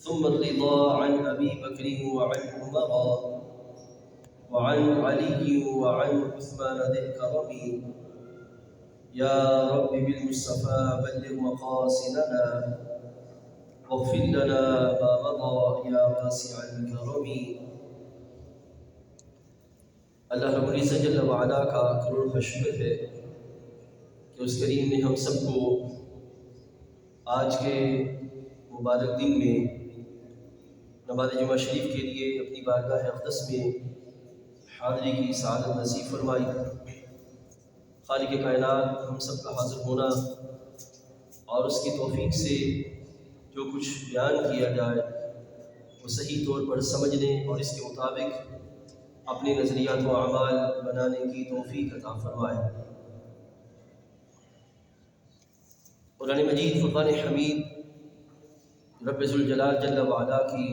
ثم الرضا عن أبي بكر وعن عمر وعن علي وعن عثمان ذي الكرم يا رب بالمصطفى بلغ مقاصدنا واغفر لنا ما مضى يا واسع الكرم۔ اللہ رب العزت جل وعلا کا کروڑ شکر ہے کہ اس کریم نے ہم سب کو آج کے مبارک دن میں نماز جمعہ شریف کے لیے اپنی بارگاہ اقدس میں حاضری کی سعادت نصیب فرمائی۔ خالق کائنات ہم سب کا حاضر ہونا اور اس کی توفیق سے جو کچھ بیان کیا جائے وہ صحیح طور پر سمجھنے اور اس کے مطابق اپنے نظریات و اعمال بنانے کی توفیق عطا فرمائے۔ قرآن مجید فرقان حمید رب ذوالجلال جل وعلا کی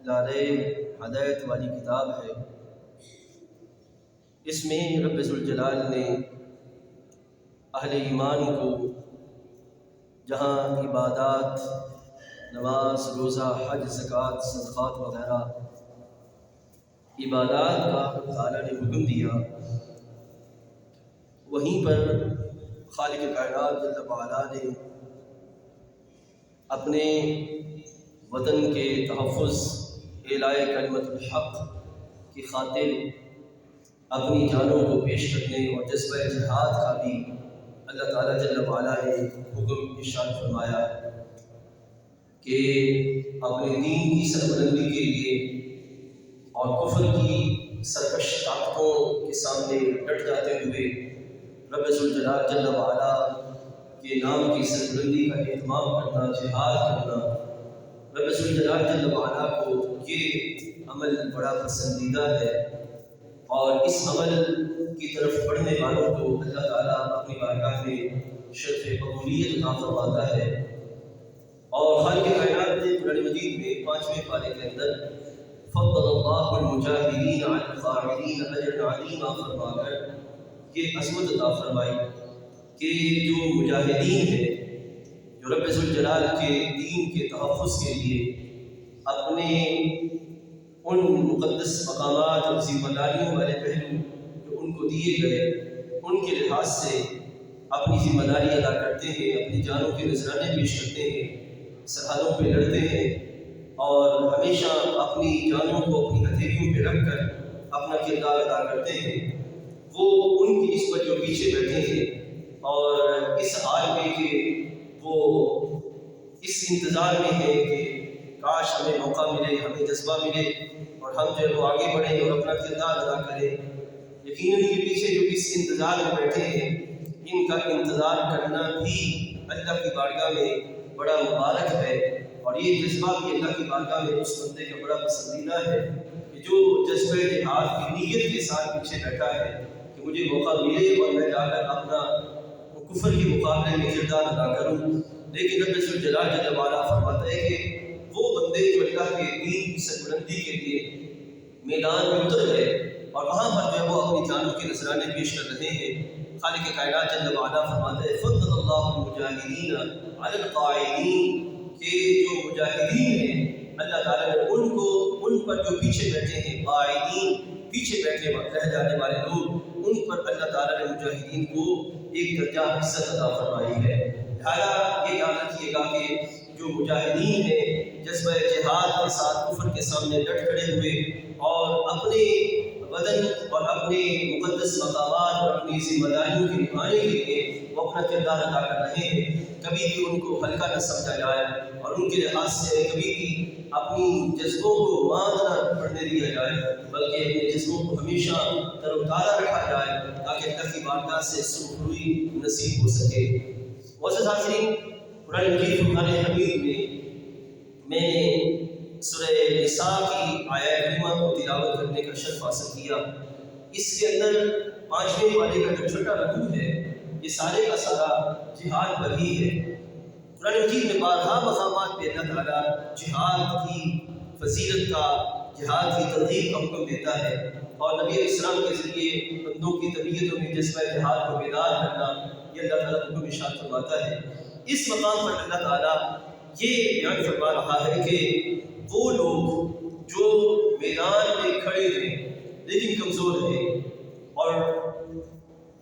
لاریب ہدایت والی کتاب ہے۔ اس میں رب ذوالجلال نے اہل ایمان کو جہاں عبادات، نماز، روزہ، حج، زکوٰۃ، صدقات وغیرہ عبادات کا تعالیٰ نے حکم دیا، وہیں پر خالق کائنات جل وعلا نے اپنے وطن کے تحفظ، اعلاء کلمت الحق کی خاطر اپنی جانوں کو پیش کرنے اور جذبہ جہاد کا بھی اللہ تعالیٰ جل وعلا نے حکم ارشاد فرمایا کہ اپنے دین کی سربلندی کے لیے اور کفر کی سرکش طاقتوں کے سامنے ڈٹ جاتے ہوئے رب ذوالجلال جل وعلا کے نام کی سربلندی کا اہتمام کرنا، جہاد کرنا، رب ذوالجلال جل وعلا کو یہ عمل بڑا پسندیدہ ہے، اور اس عمل کی طرف بڑھنے والوں کو اللہ تعالیٰ اپنی بارگاہ میں شرف قبولیت عطا فرماتا ہے۔ اور خالق کائنات نے قرآن مجید میں 5ویں پارے کے اندر فضل اللہ المجاہدین علی القاعدین اجرا عظیما فرما کر یہ عظمت عطا فرمائی کہ جو مجاہدین ہیں، جو رب ذوالجلال کے دین کے تحفظ کے لیے اپنے ان مقدس مقامات اور ذمہ داریوں والے پہلو جو ان کو دیے گئے، ان کے لحاظ سے اپنی ذمہ داری ادا کرتے ہیں، اپنی جانوں کے نذرانے پیش کرتے ہیں، سرحدوں پہ لڑتے ہیں اور ہمیشہ اپنی جانوں کو اپنی ہتھیلیوں پہ رکھ کر اپنا کردار ادا کرتے ہیں، وہ ان کی اس وجہ پیچھے بیٹھے ہیں اور اس حال میں کہ وہ اس انتظار میں ہیں کہ کاش ہمیں موقع ملے، ہمیں جذبہ ملے اور ہم جو ہے وہ آگے بڑھیں اور اپنا کردار ادا کریں۔ یقیناً یہ پیچھے جو اس انتظار میں بیٹھے ہیں، ان کا انتظار کرنا بھی اللہ کی بارگاہ میں بڑا مبارک ہے، اور یہ جذبہ بھی اللہ کی بارگاہ میں اس بندے کا بڑا پسندیدہ ہے کہ جو جذبہ جہاد کی نیت کے ساتھ پیچھے بیٹھا ہے کہ مجھے موقع ملے اور میں جا کر اپنا کفر کے مقابلے میں کردار ادا کروں۔ لیکن رب ذوالجلال جل وعلا فرماتا ہے کہ وہ بندے جو اللہ کے دین کی سربلندی کے لیے میدان میں اتر گئے اور وہاں پر جو وہ اپنی جانوں کے نذرانے پیش کر رہے ہیں، خالق کائنات جل وعلا فرماتا ہے فضل اللہ المجاہدین علی القاعدین، کہ جو مجاہدین ہیں اللہ تعالیٰ نے ان پر جو پیچھے بیٹھے ہیں، قاعدین پیچھے بیٹھے رہ جانے والے لوگ، ان پر اللہ تعالیٰ نے مجاہدین کو ایک درجہ عزت عطا فرمائی ہے۔ لہٰذا یہ یاد رکھیے گا کہ جو مجاہدین ہیں جذبہ جہاد کے ساتھ کفر کے سامنے ڈٹ کھڑے ہوئے اور اپنے بدن اور اپنے مقدس مقامات اور اپنی ذمہ داریوں کے نبھانے کے لیے وہ اپنا کردار ادا کر رہے ہیں، کبھی بھی ان کو ہلکا نہ سمجھا جائے اور ان کے لحاظ سے کبھی بھی اپنی جذبوں کو ماند نہ پڑنے دیا جائے، بلکہ اپنے جذبوں کو ہمیشہ تر و تازہ رکھا جائے تاکہ اللہ کی بارگاہ سے سرخروئی نصیب ہو سکے۔ معزز حاضرین، قرآن مجید فرقان حمید میں نے سورہ نساء کی آیت کریمہ کو تلاوت کرنے کا شرف حاصل کیا۔ اس کے اندر 5ویں پارے کا جو چھٹا رکوع ہے، یہ سارے کا سارا جہاد پر ہی ہے۔ قرآن مجید میں بارہا مقامات پہ اللہ تعالیٰ جہاد کی فضیلت کا، جہاد کی ترغیب کا حکم دیتا ہے، اور نبی علیہ السلام کے ذریعے بندوں کی طبیعتوں میں جذبہ جہاد کو بیدار کرنا یہ اللہ تعالیٰ حکم ارشاد فرماتا ہے۔ اس مقام پر اللہ تعالیٰ یہ بیان فرما رہا ہے کہ وہ لوگ جو میدان میں کھڑے ہیں لیکن کمزور ہیں، اور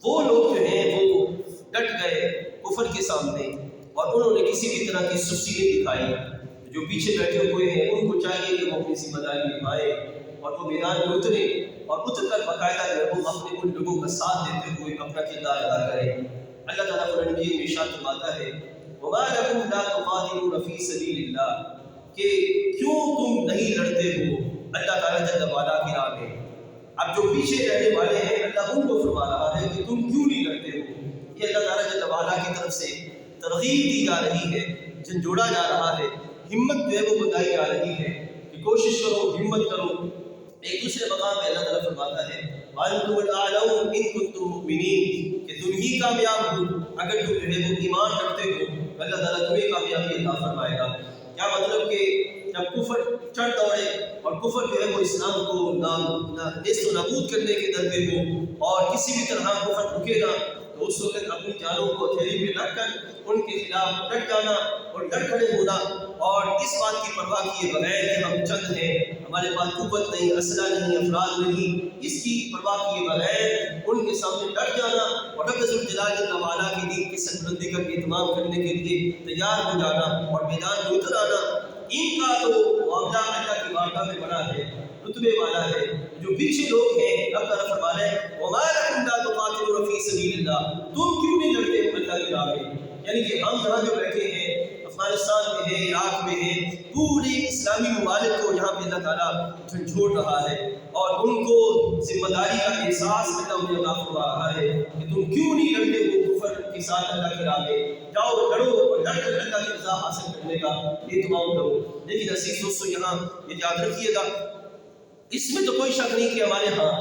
وہ لوگ جو ہیں وہ ڈٹ گئے کفر کے سامنے اور انہوں نے کسی بھی طرح کی سستی نہیں دکھائی، جو پیچھے بیٹھے ہوئے ہیں ان کو چاہیے کہ وہ اپنی ذمہ داری نبھائیں اور وہ میدان میں اترے اور اتر کر باقاعدہ جو ہے وہ اپنے ان لوگوں کا ساتھ دیتے ہوئے اپنا کردار ادا کریں۔ اللہ تعالیٰ قرآن مجید میں ارشاد فرماتا ہے وَمَا لَكُمْ لَا تُقَاتِلُونَ فِي سَبِيلِ اللَّهِ، کہ کیوں تم نہیں لڑتے ہو اللہ تعالیٰ جل وعلا کی راہ میں۔ اب جو پیچھے رہنے والے ہیں اللہ ان کو فرما رہا ہے کہ تم کیوں نہیں لڑتے ہو۔ یہ اللہ تعالیٰ جل وعلا کی طرف سے ترغیب دی جا رہی ہے، جھنجھوڑا جا رہا ہے، ہمت جو ہے وہ بتائی جا رہی ہے کہ کوشش کرو، ہمت کرو۔ ایک دوسرے مقام پہ اللہ تعالیٰ فرماتا ہے وَأَنْتُمُ الْأَعْلَوْنَ إِن كُنتُم مُؤْمِنِينَ، کہ تم ہی کامیاب ہو اگر تم جو ہے وہ ایمان رکھتے ہو، اللہ تعالیٰ تمہیں کامیابی عطا فرمائے گا۔ کیا مطلب کہ جب کفر چڑھ دوڑے اور کفر جو ہے وہ اسلام کو نیست و نابود کرنے کے در پہ ہو اور کسی بھی طرح کفر رکے نہ، تو اس وقت اپنی جانوں کو ہتھیلی پہ رکھ کر ان کے خلاف ڈٹ جانا اور ڈٹ کھڑے ہونا اور اس بات کی پرواہ کیے بغیر کہ ہم چند ہیں، ہمارے پاس قوت نہیں، اسلحہ نہیں، افراد نہیں، اس کی پرواہ کیے بغیر ان کے سامنے ڈٹ جانا اور رب ذوالجلال جل وعلا کی دین کی سربلندی کا اہتمام کرنے کے لیے تیار ہو جانا اور میدان میں اتر آنا، ان کا تو معاملہ اللہ کی بارگاہ میں بڑا ہے، رتبے والا ہے۔ جو پیچھے لوگ ہیں اللہ تعالیٰ فرما رہے ہیں وَمَا لَكُمْ لَا تُقَاتِلُونَ فِي سَبِيلِ اللَّهِ، تم کیوں نہیں لڑتے ہو اللہ کی راہ میں؟ یعنی کہ ہم یہاں جو بیٹھے ہیں افغانستان میں ہیں، عراق میں ہیں، پورے اسلامی ممالک کو یہاں پہ اللہ تعالیٰ جھنجھوڑ رہا ہے اور ان کو ذمہ داری کا احساس اللہ انہیں عطا فرما رہا ہے کہ تم کیوں نہیں لڑتے ہو کفر کے ساتھ اللہ کی راہ میں، جاؤ لڑو اور لڑ کر اللہ کی رضا حاصل کرنے کا اہتمام کرو۔ لیکن عزیز دوستو یہاں یہ یاد رکھیے گا، اس میں تو کوئی شک نہیں کہ ہمارے ہاں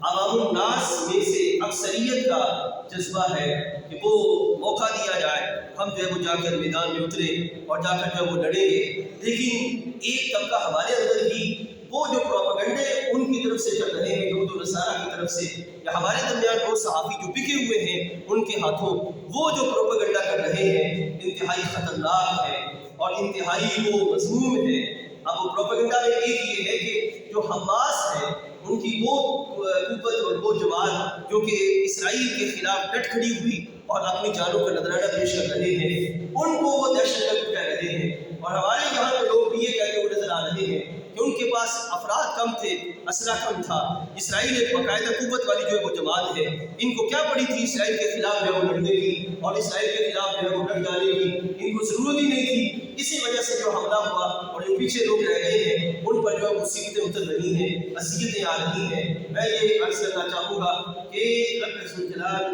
عوام الناس میں سے اکثریت کا جذبہ ہے کہ وہ موقع دیا جائے ہم جو ہے وہ جا کر میدان میں اترے اور جا کر جو ہے وہ لڑیں گے، لیکن ایک طبقہ ہمارے اندر ہی وہ جو پروپیگنڈے ان کی طرف سے چل رہے ہیں، یہود و نصارہ کی طرف سے، یا ہمارے درمیان وہ صحافی جو بکے ہوئے ہیں ان کے ہاتھوں وہ جو پروپیگنڈا کر رہے ہیں انتہائی خطرناک ہے اور انتہائی وہ مذموم ہے۔ اب وہ پروپیگنڈا میں ایک یہ ہے کہ جو حماس ہے ان کی وہ قوت اور وہ جماعت جو کہ اسرائیل کے خلاف ڈٹ کھڑی ہوئی اور اپنی جانوں کا نذرانہ پیش کر رہے ہیں، ان کو وہ دہشت گرد کہہ رہے ہیں، اور ہمارے یہاں کے لوگ بھی یہ کہتے ہوئے نظر آ رہے ہیں کہ ان کے پاس افراد کم تھے، اسلحہ کم تھا۔ اسرائیل ایک باقاعدہ قوت والی جو ہے وہ جماعت ہے، ان کو کیا پڑی تھی اسرائیل کے خلاف جو ہے وہ لڑنے کی اور اسرائیل کے خلاف جو ہے وہ ڈٹ جانے کی، ان کو ضرورت ہی نہیں تھی۔ اسی وجہ سے جو حملہ ہوا اور جو پیچھے لوگ رہ گئے ہیں ان پر جو ہے مصیبتیں اتر رہی ہیں، اذیتیں آ رہی ہیں۔ میں یہ عرض کرنا چاہوں گا کہ رب ذوالجلال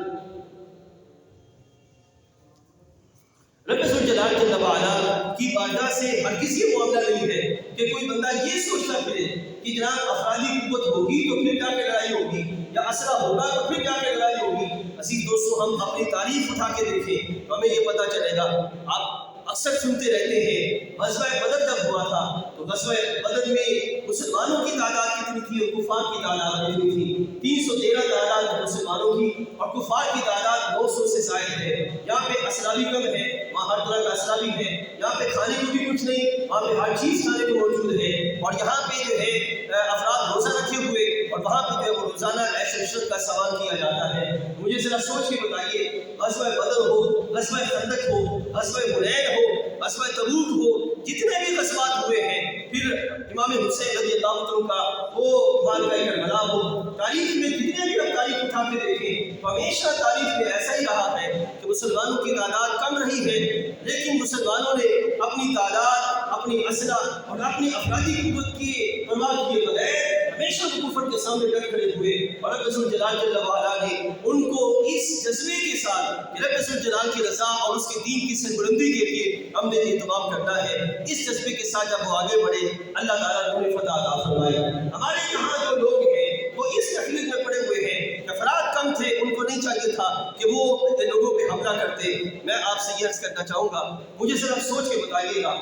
جل وعلا کی بارگاہ سے ہرگز یہ معاملہ نہیں ہے کہ کوئی بندہ یہ سوچتا پھرے کہ جناب افرادی قوت ہوگی تو پھر کیا کہ لڑائی ہوگی، یا اسلحہ ہوگا تو پھر کیا کہ لڑائی ہوگی۔ عزیز دوستو ہم اپنی تاریخ اٹھا کے دیکھیں تو ہمیں یہ پتہ چلے گا۔ آپ اکثر سنتے رہتے ہیں غزوہ بدر جب ہوا تھا تو غزوہ بدر میں مسلمانوں کی تعداد کتنی تھی اور کفار کی تعداد کتنی تھی؟ 313 تعداد مسلمانوں کی اور کفار کی تعداد 900 سے زائد ہے۔ یہاں پہ اسلحہ بھی کم ہے، وہاں ہر طرح کا اسلحہ بھی ہے، یہاں پہ کھانے کو بھی کچھ نہیں، وہاں پہ ہر چیز کھانے کو موجود ہے، اور یہاں پہ جو ہے افراد روزہ رکھے ہوئے اور وہاں پہ جو ہے وہ روزانہ عیش و عشرت کا سامان کیا جاتا ہے۔ مجھے ذرا سوچ کے بتائیے، غزوہ بدر ہو، غزوہ خندق ہو، غزوہ حنین ہو، غزوہ تبوک ہو، جتنے بھی غزوات ہوئے ہیں، پھر امام حسین رضی اللہ عنہ کا وہ معرکہ کربلا ہو، تاریخ میں جتنے بھی ہم تاریخ اٹھا کے دیکھیں تو ہمیشہ تاریخ میں ایسا ہی رہا ہے کہ مسلمانوں کی تعداد کم رہی ہے، لیکن مسلمانوں نے اپنی تعداد، اپنی اسلحہ اور اپنی افرادی قوت کی پرواہ کیے بغیر ہمیشہ وہ کفر کے سامنے ڈٹ کھڑے ہوئے، اور رب ذوالجلال جل وعلا نے ان کو اس جذبے کے ساتھ کہ رب ذوالجلال کی رضا اور اس کے دین کی سربلندی کے لیے ہم نے اہتمام کرنا ہے، اس جذبے کے ساتھ جب وہ آگے بڑھے اللہ تعالیٰ نے انہیں فتح عطا فرمائی۔ ہمارے یہاں جو لوگ ہیں وہ اس تکلیف میں پڑے ہوئے ہیں کہ افراد کم تھے، ان کو نہیں چاہیے تھا کہ وہ لوگوں پہ حملہ کرتے۔ میں آپ سے یہ عرض کرنا چاہوں گا، مجھے ذرا سوچ کے بتائیے گا،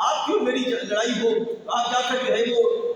آپ کیوں میری لڑائی ہو آپ جا کر جو ہے وہ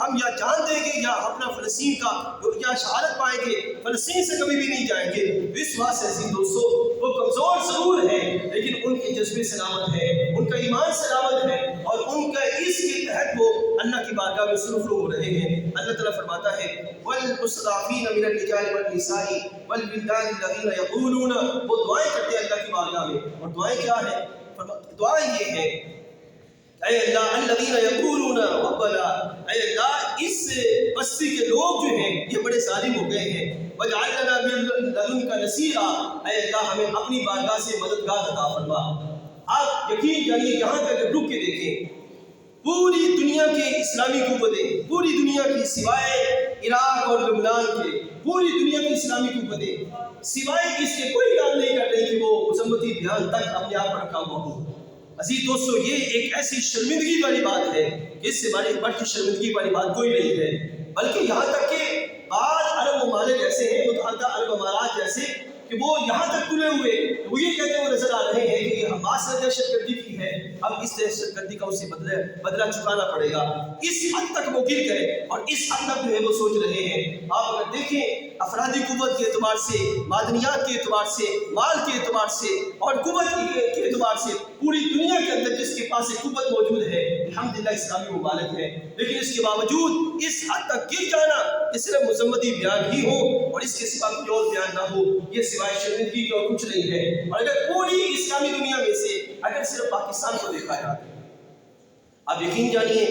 ہم یا جان دیں گے یا اپنا فلسطین کا یا شہادت پائیں گے، فلسطین سے کبھی بھی نہیں جائیں گے۔ اس بات سے عزیز دوستو وہ کمزور ضرور ہے لیکن ان کے جذبے سلامت ہے، ان کا ایمان سلامت ہے اور ان کا اس کے تحت وہ اللہ کی بارگاہ میں سرخرو ہو رہے ہیں۔ اللہ تعالیٰ فرماتا ہے وَالْمُسْتَضْعَفِينَ مِنَ الرِّجَالِ وَالنِّسَاءِ وَالْوِلْدَانِ الَّذِينَ يَقُولُونَ، وہ دعائیں کرتے ہیں اللہ کی بارگاہ میں، اور دعائیں کیا ہیں؟ دعائیں یہ ہیں اے اللہ الذین یقولون ربنا، اے اللہ اس بستی کے لوگ جو ہیں یہ بڑے ظالم ہو گئے ہیں، وَاجْعَلْ لَنَا مِن لَدُنْكَ نَصِيرًا، اے اللہ ہمیں اپنی بارگاہ سے مددگار عطا فرما۔ آپ یقین جانیے یہاں تک رک کے دیکھیں، پوری دنیا کے اسلامی قوتیں، پوری دنیا کی سوائے عراق اور لبنان کے، پوری دنیا کی اسلامی قوتیں سوائے اس کے کوئی کام نہیں کر رہی کہ وہ مذمتی بیان تک اپنے آپ پر رکھا ہوا ہو۔ عزیز دوستو یہ ایک ایسی شرمندگی والی بات ہے کہ اس سے بڑھ کے شرمندگی والی بات کوئی نہیں ہے، بلکہ یہاں تک کہ بعض عرب ممالک ایسے ہیں، متحدہ عرب امارات جیسے، کہ وہ یہاں تک تلے ہوئے وہ یہ کہتے ہوئے نظر آ رہے ہیں کہ یہ حماس نے دہشت گردی کی ہے، اب اس دہشت گردی کا اسے بدلہ چکانا پڑے گا۔ اس حد تک وہ گر گئے اور اس حد تک جو ہے وہ سوچ رہے ہیں۔ آپ اگر دیکھیں افرادی قوت کے اعتبار سے، معدنیات کے اعتبار سے، مال کے اعتبار سے اور قوت کے اعتبار سے پوری دنیا کے اندر جس کے پاس ایک قوت موجود ہے الحمدللہ اسلامی ممالک ہے، لیکن اس کے باوجود اس حد تک گر جانا کہ صرف مذمتی بیان ہی ہو اور اس کے سوا کوئی اور بیان نہ ہو، یہ سوائے شرمندگی کے اور کچھ نہیں ہے۔ اور اگر پوری اسلامی دنیا میں سے اگر صرف پاکستان کو دیکھا جائے، آپ یقین جانیے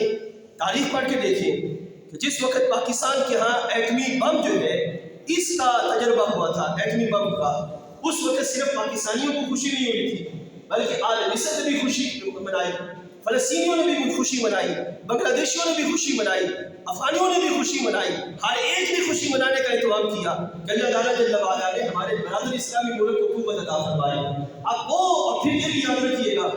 تاریخ پڑھ کے دیکھیں کہ جس وقت پاکستان کے ہاں ایٹمی بم جو ہے اس کا تجربہ ہوا تھا، ایٹمی بم کا، اس وقت صرف پاکستانیوں کو خوشی نہیں ہوئی تھی بلکہ عالم مصر نے بھی خوشی منائی، فلسطینیوں نے بھی خوشی منائی، بنگلہ دیشیوں نے بھی خوشی منائی، افغانیوں نے بھی خوشی منائی، ہر ایک نے خوشی منانے کا اہتمام کیا کہ اللہ تعالیٰ جل وعلا نے ہمارے برادر اسلامی ملک کو قوت عطا فرمائی۔ اب وہ اور پھر یہ بھی یاد رکھیے گا،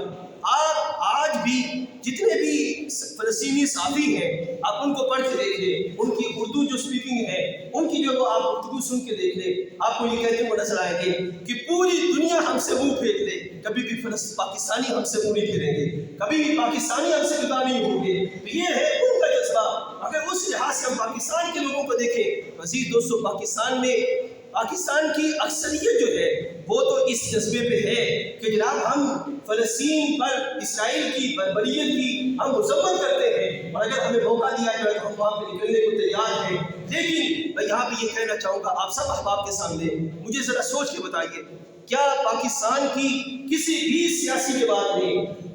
آپ آج بھی جتنے بھی فلسطینی صحافی ہیں آپ ان کو پڑھ کے دیکھ لیں، ان کی اردو جو سپیکنگ ہے ان کی جو آپ گفتگو سن کے دیکھ لیں، آپ کو یہ کہتے ہوئے نظر آئے گے کہ پوری دنیا ہم سے منہ پھیر لے کبھی بھی پاکستانی ہم سے منہ نہیں پھیریں گے، کبھی بھی پاکستانی ہم سے جدا نہیں ہوں گے۔ تو یہ ہے ان کا جذبہ۔ اگر اس لحاظ سے ہم پاکستان کے لوگوں کو دیکھیں، عزیز دوستو پاکستان کی اکثریت جو ہے وہ تو اس جذبے پہ ہے کہ جناب ہم فلسطین پر اسرائیل کی بربریت کی ہم مذمت کرتے ہیں اور اگر ہمیں موقع دیا جائے تو ہم وہاں پہ نکلنے کو تیار ہیں۔ لیکن میں یہاں پہ یہ کہنا چاہوں گا آپ سب احباب کے سامنے، مجھے ذرا سوچ کے بتائیے کیا پاکستان کی کسی بھی سیاسی جماعت نے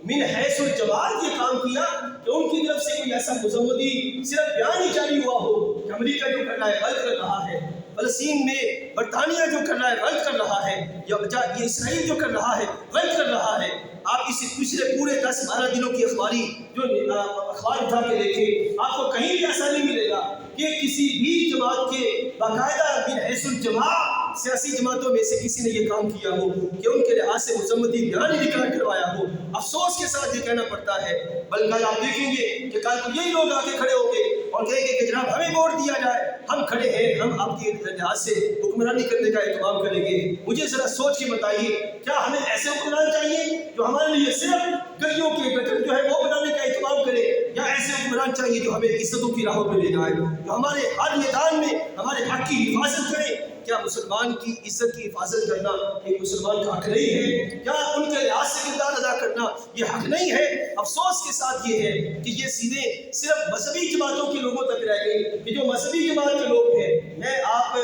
من حیث الجماعت یہ کام کیا کہ ان کی طرف سے کوئی ایسا مذمتی صرف بیان ہی جاری ہوا ہو کہ امریکہ جو کر رہا ہے غلط کر رہا ہے، فلسطین میں برطانیہ جو کر رہا ہے غلط کر رہا ہے، یا یہ اسرائیل جو کر رہا ہے غلط کر رہا ہے؟ آپ اس پچھلے پورے 10-12 دنوں کی اخباری جو اخبار اٹھا کے دیکھیں، آپ کو کہیں بھی ایسا نہیں ملے گا کہ کسی بھی جماعت کے باقاعدہ من حیث الجماعت سیاسی جماعتوں میں سے کسی نے یہ کام کیا ہو کہ ان کے لحاظ سے مذمتی بیان ہی نکال کروایا ہو۔ افسوس کے ساتھ یہ کہنا پڑتا ہے، بلکہ آپ دیکھیں گے کہ کل کو یہی لوگ آگے کھڑے ہوں گے اور کہیں گے کہ جناب ہمیں ووٹ دیا جائے، ہم کھڑے ہیں، ہم آپ کے لحاظ سے حکمرانی کرنے کا اہتمام کریں گے۔ مجھے ذرا سوچ کے بتائیے کیا ہمیں ایسے حکمران چاہیے جو ہمارے لیے صرف گلیوں کے گٹر جو ہے وہ بنانے کا اہتمام کرے، یا ایسے حکمران چاہیے جو ہمیں عزتوں کی راہوں پہ لے جائے، جو ہمارے ہر میدان میں ہمارے حق کی حفاظت کرے؟ کیا مسلمان کی عزت کی حفاظت کرنا ایک مسلمان کا حق نہیں ہے؟ کیا ان کے لحاظ سے کردار ادا کرنا یہ حق نہیں ہے؟ افسوس کے ساتھ یہ ہے کہ یہ سیدھے صرف مذہبی جماعتوں کے لوگوں تک رہ گئے کہ جو مذہبی جماعت کے لوگ ہیں۔ میں آپ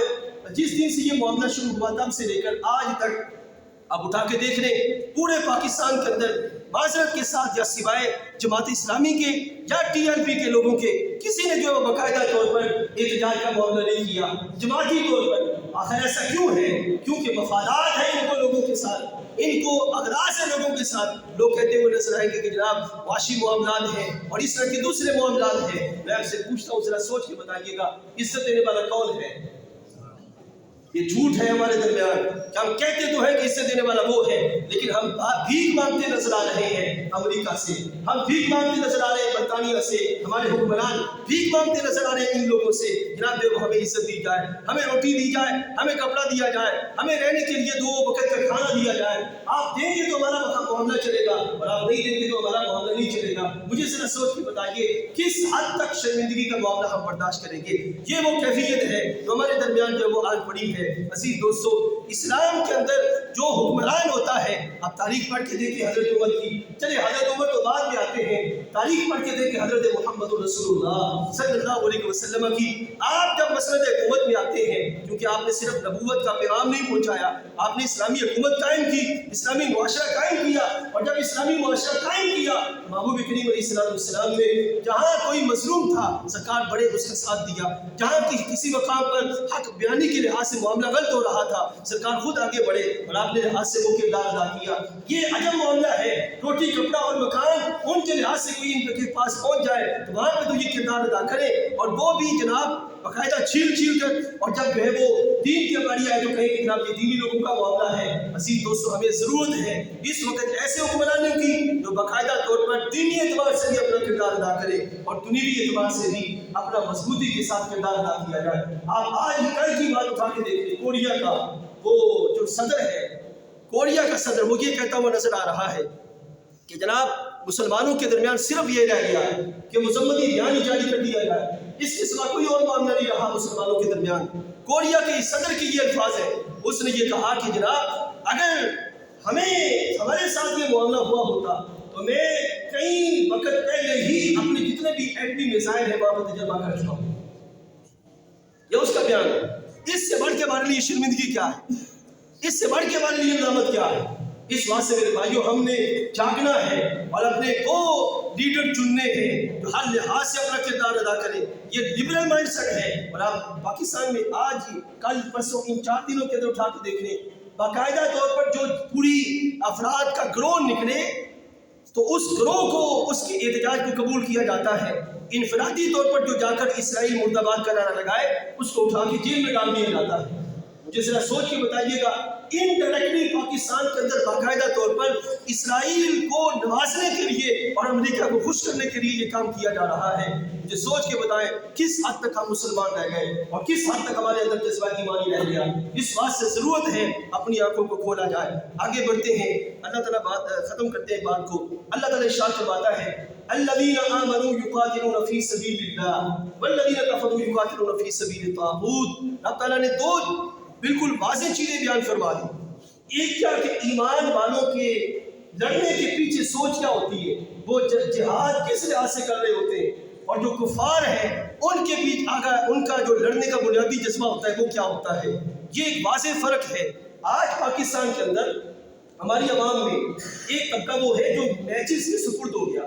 جس دن سے یہ معاملہ شروع ہوا تب سے لے کر آج تک آپ اٹھا کے دیکھ لیں، پورے پاکستان کے اندر معذرت کے ساتھ یا سوائے جماعت اسلامی کے یا TRP کے لوگوں کے کسی نے جو باقاعدہ طور پر احتجاج کا معاملہ نہیں کیا جماعتی طور پر۔ آخر ایسا کیوں ہے؟ کیونکہ مفادات ہیں ان کو لوگوں کے ساتھ، ان کو اغراض ہیں لوگوں کے ساتھ۔ لوگ کہتے ہوئے نظر آئیں گے کہ جناب معاشی معاملات ہیں اور اس طرح کے دوسرے معاملات ہیں۔ میں آپ سے پوچھتا ہوں ذرا سوچ کے بتائیے گا عزت دینے والا کون ہے؟ یہ جھوٹ ہے ہمارے درمیان کہ ہم کہتے تو ہیں کہ عزت دینے والا وہ ہے، لیکن ہم بھیک مانگتے نظر آ رہے ہیں امریکہ سے، ہم بھیک مانگتے نظر آ رہے ہیں برطانیہ سے، ہمارے حکمران بھیک مانگتے نظر آ رہے ہیں ان لوگوں سے۔ جناب دیکھو ہمیں عزت دی جائے، ہمیں روٹی دی جائے، ہمیں کپڑا دیا جائے، ہمیں رہنے کے لیے 2 وقت کا کھانا دیا جائے۔ آپ دیں گے تو ہمارا معاملہ چلے گا، اور آپ نہیں دیں گے تو ہمارا معاملہ نہیں چلے گا۔ مجھے ذرا سوچ کے بتائیے کس حد تک شرمندگی کا معاملہ ہم برداشت کریں گے؟ یہ وہ کیفیت ہے جو ہمارے درمیان جو وہ آج پڑی ہے۔ عزیز دوستو، اسلام کے اندر جو حکمران ہوتا ہے، آپ تاریخ پڑھ کے دیکھیں حضرت عمر کی، چلے حضرت عمر تو بعد میں آتے ہیں، تاریخ پڑھ کے دیکھیں حضرت محمد رسول اللہ صلی اللہ علیہ وسلم کی۔ آپ جب مسند حکومت میں آتے ہیں، کیونکہ آپ نے صرف نبوت کا پیغام نہیں پہنچایا، آپ نے اسلامی حکومت قائم کی، اسلامی معاشرہ قائم کیا، اور جب اسلامی معاشرہ قائم کیا، محبوب کریم علیہ السلام نے جہاں کوئی مظلوم تھا سرکار بڑے اس کا ساتھ دیا، جہاں کسی مقام پر حق بیانی کے لحاظ سے معاملہ غلط ہو رہا تھا سرکار خود آگے بڑھے اور آپ نے لحاظ سے وہ کردار ادا کیا۔ یہ عجب معاملہ ہے، روٹی کپڑا اور مکان ان کے لحاظ سے کوئی ان کے پاس پہنچ جائے تو وہاں پہ تو یہ کردار ادا کرے، اور وہ بھی جناب باقاعدہ چھیل کر، اور جب جو ہے وہ دین کی باری آئے تو کہیں کہ جناب یہ دینی لوگوں کا معاملہ ہے۔ عزیز دوستو، ہمیں ضرورت ہے اس وقت ایسے حکمرانوں کی جو باقاعدہ طور پر دینی اعتبار سے بھی اپنا کردار ادا کرے اور دنیوی اعتبار سے بھی اپنا مضبوطی کے ساتھ کردار ادا کیا جائے۔ آپ آج ہی کل کی بات اٹھا کے دیکھیں، کوریا کا وہ جو صدر ہے، کوریا کا صدر وہ یہ کہتا ہوا نظر آ رہا ہے کہ جناب مسلمانوں کے درمیان صرف یہ رہ گیا ہے کہ مذمتی بیان جاری کر دیا جائے، اس کے سوا کوئی اور معاملہ نہیں رہا مسلمانوں کے درمیان۔ کوریا کے صدر کی یہ الفاظ ہیں، اس نے یہ کہا کہ جناب اگر ہمارے ساتھ یہ معاملہ ہوا ہوتا تو میں کئی وقت پہلے ہی اپنے جتنے بھی ایٹمی میزائل ہیں وہاں پر تجربہ کر چکا ہوں۔ یہ اس کا بیان ہے۔ اس سے بڑھ کے ہمارے لیے شرمندگی کیا ہے؟ اس سے بڑھ کے ہمارے لیے ملامت کیا ہے؟ اس واسطے میرے بھائیوں ہم نے جاگنا ہے اور اپنے وہ لیڈر چننے ہیں جو ہر لحاظ سے اپنا کردار ادا کریں۔ یہ لبرل مائنڈ سیٹ ہے، اور آپ پاکستان میں آج ہی کل پرسوں ان 4 دنوں کے اندر اٹھا کے دیکھ لیں، باقاعدہ طور پر جو پوری افراد کا گروہ نکلے تو اس گروہ کو اس کے احتجاج کو قبول کیا جاتا ہے، انفرادی طور پر جو جا کر اسرائیل مرد آباد کا نعرہ لگائے اس کو اٹھا کے جیل میں ڈال دیا جاتا ہے۔ مجھے ذرا سوچ کے بتائیے گا، انڈائریکٹلی پاکستان کے اندر باقاعدہ طور پر اسرائیل کو نوازنے کے لیے اور امریکہ کو خوش کرنے کے لیے یہ کام کیا جا رہا ہے۔ مجھے سوچ کے بتائیں کس حد تک ہم مسلمان رہ گئے اور کس حد تک ہمارے اندر جذبہ ایمانی رہ گیا۔ اس بات سے ضرورت ہے اپنی آنکھوں کو کھولا جائے۔ آگے بڑھتے ہیں، اللہ تعالیٰ ختم کرتے ہیں بات کو۔ اللہ تعالیٰ ارشاد فرماتا ہے الذین آمنوا یقاتلون فی سبیل اللہ والذین کفروا یقاتلون فی سبیل الطاغوت۔ اللہ تعالیٰ نے 2 بالکل واضح چیزیں بیان فرما دی۔ ایک کیا کہ ایمان والوں کے لڑنے کے پیچھے سوچ کیا ہوتی ہے، وہ جہاد کس لحاظ سے کر رہے ہوتے ہیں، اور جو کفار ہیں ان کے بیچ ان کا جو لڑنے کا بنیادی جذبہ ہوتا ہے وہ کیا ہوتا ہے۔ یہ ایک واضح فرق ہے۔ آج پاکستان کے اندر ہماری عوام میں ایک طبقہ وہ ہے جو میچز کے سپرد ہو گیا،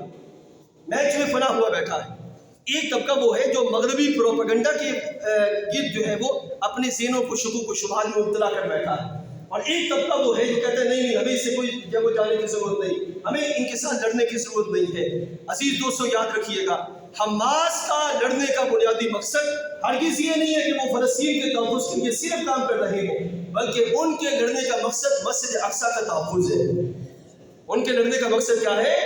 میچ میں فنا ہوا بیٹھا ہے۔ ایک طبقہ وہ ہے جو مغربی پروپیگنڈا کے گرد جو ہے وہ اپنے ذہنوں کو شکوک و شبہات میں مبتلا کر بیٹھا ہے، اور ایک طبقہ وہ ہے جو کہتا ہے نہیں ہمیں اس سے کوئی جگہ جانے کی ضرورت نہیں، ہمیں ان کے ساتھ لڑنے کی ضرورت نہیں ہے۔ عزیز دوستو یاد رکھیے گا، حماس کا لڑنے کا بنیادی مقصد ہرگز یہ نہیں ہے کہ وہ فلسطین کے تحفظ کے لیے صرف کام کر رہے ہیں، بلکہ ان کے لڑنے کا مقصد مسجد اقصیٰ کا تحفظ ہے۔ ان کے لڑنے کا مقصد کیا ہے؟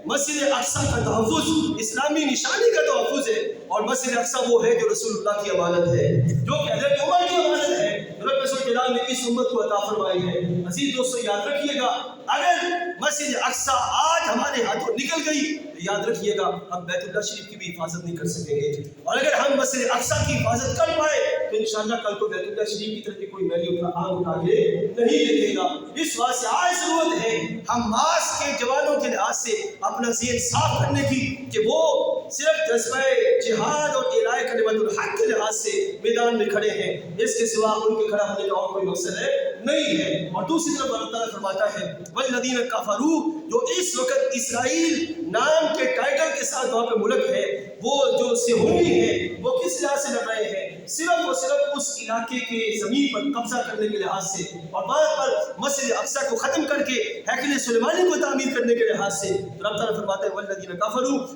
مسجد اقصیٰ کا تحفظ، اسلامی نشانی کا تحفظ ہے، اور مسجد اقصیٰ وہ ہے جو رسول اللہ کی امانت ہے، جو کہ حضرت عمر کی امانت ہے، رب الجلال نے اس امت کو عطا فرمائی ہے۔ عزیز دوستو یاد رکھیے گا، اگر مسجد اقصیٰ آج ہمارے ہاتھوں نکل گئی تو یاد رکھیے گا ہم بیت اللہ شریف کی بھی حفاظت نہیں کر سکیں گے، اور اگر ہم مسجد اقصیٰ کی حفاظت کر پائے تو انشاءاللہ کل کو بیت اللہ شریف کی طرف بھی کوئی میلی آنکھ اٹھا کے نہیں دیکھے گا۔ اس واسطے آج ضرورت ہے حماس کے جوانوں کے لحاظ سے اپنا ذہن صاف کرنے کی کہ وہ صرف جذبہ جہاد اور اعلاء کلمت الحق کے لحاظ سے میدان میں کھڑے ہیں، اس کے سوا ان کے کھڑا ہونے کا اور کوئی مقصد نہیں ہے۔ اور دوسری طرف اللہ تعالیٰ فرماتا ہے والذین کفروا، جو اس وقت اسرائیل نام کے ٹائٹل کے ساتھ وہاں پہ ملک ہے، وہ جو صہیونی ہے وہ کس لحاظ سے لڑ رہے ہیں؟ صرف اور صرف اس علاقے کے زمین پر قبضہ کرنے کے لحاظ سے، اور وہاں پر مسجد اقصیٰ کو ختم کر کے ہیکل سلیمانی کو تعمیر کرنے کے لحاظ سے۔ رب تعالیٰ فرماتے ہیں والذین کفروا